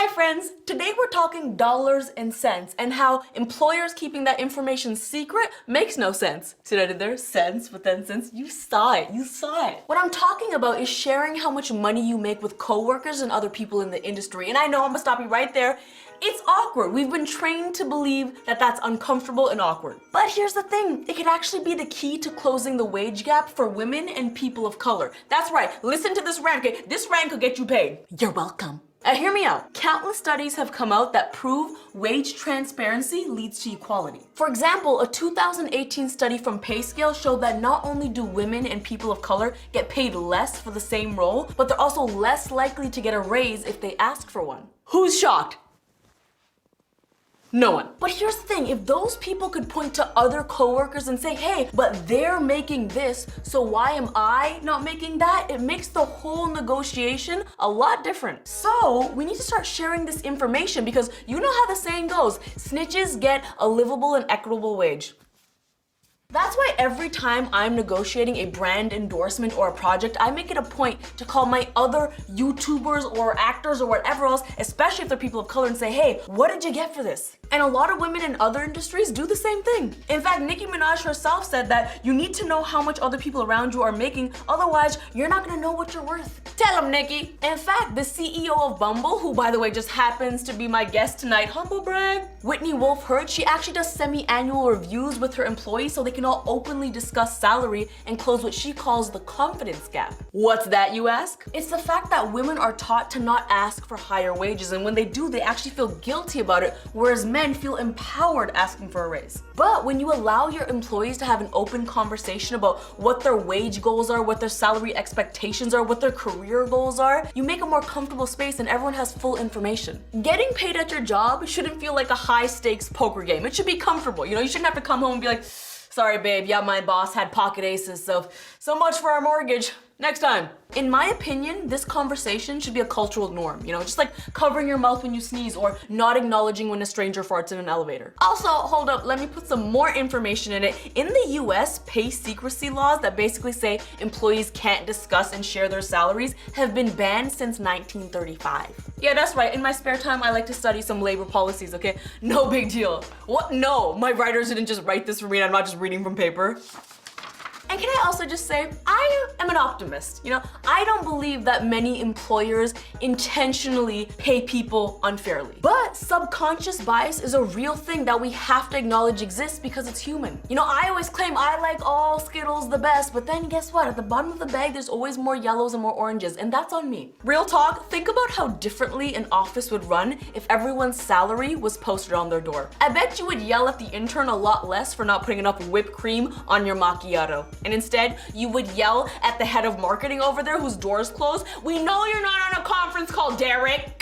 Hi friends, today we're talking dollars and cents and how employers keeping that information secret makes no sense. See what I did there? Sense, but then since you saw it. What I'm talking about is sharing how much money you make with coworkers and other people in the industry. And I know I'm gonna stop you right there. It's awkward. We've been trained to believe that that's uncomfortable and awkward. But here's the thing, it could actually be the key to closing the wage gap for women and people of color. That's right, listen to this rant, okay? This rant could get you paid. You're welcome. Hear me out. Countless studies have come out that prove wage transparency leads to equality. For example, a 2018 study from PayScale showed that not only do women and people of color get paid less for the same role, but they're also less likely to get a raise if they ask for one. Who's shocked? No one. But here's the thing, if those people could point to other coworkers and say, hey, but they're making this, so why am I not making that? It makes the whole negotiation a lot different. So we need to start sharing this information because you know how the saying goes, snitches get a livable and equitable wage. That's why every time I'm negotiating a brand endorsement or a project, I make it a point to call my other YouTubers or actors or whatever else, especially if they're people of color, and say, hey, what did you get for this? And a lot of women in other industries do the same thing. In fact, Nicki Minaj herself said that you need to know how much other people around you are making, otherwise you're not gonna know what you're worth. Tell them, Nicki. In fact, the CEO of Bumble, who by the way just happens to be my guest tonight, humble brag, Whitney Wolfe Herd, she actually does semi-annual reviews with her employees so they can all openly discuss salary and close what she calls the confidence gap. What's that, you ask? It's the fact that women are taught to not ask for higher wages, and when they do, they actually feel guilty about it, whereas men feel empowered asking for a raise. But when you allow your employees to have an open conversation about what their wage goals are, what their salary expectations are, what their career goals are, you make a more comfortable space and everyone has full information. Getting paid at your job shouldn't feel like a high stakes poker game. It should be comfortable. You know, you shouldn't have to come home and be like, sorry babe, yeah, my boss had pocket aces, so much for our mortgage. Next time. In my opinion, this conversation should be a cultural norm, you know, just like covering your mouth when you sneeze or not acknowledging when a stranger farts in an elevator. Also, hold up, let me put some more information in it. In the US, pay secrecy laws that basically say employees can't discuss and share their salaries have been banned since 1935. Yeah, that's right. In my spare time, I like to study some labor policies, okay? No big deal. What? No, my writers didn't just write this for me and I'm not just reading from paper. And can I also just say, I am an optimist. You know, I don't believe that many employers intentionally pay people unfairly. But subconscious bias is a real thing that we have to acknowledge exists because it's human. You know, I always claim I like all Skittles the best, but then guess what? At the bottom of the bag, there's always more yellows and more oranges, and that's on me. Real talk, think about how differently an office would run if everyone's salary was posted on their door. I bet you would yell at the intern a lot less for not putting enough whipped cream on your macchiato. And instead, you would yell at the head of marketing over there whose door's closed. We know you're not on a conference call, Derek.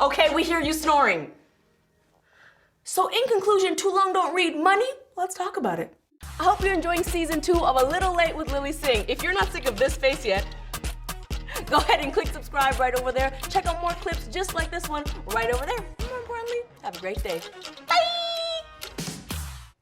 Okay, we hear you snoring. So in conclusion, too long don't read money. Let's talk about it. I hope you're enjoying season 2 of A Little Late with Lily Singh. If you're not sick of this face yet, go ahead and click subscribe right over there. Check out more clips just like this one right over there. More importantly, have a great day. Bye.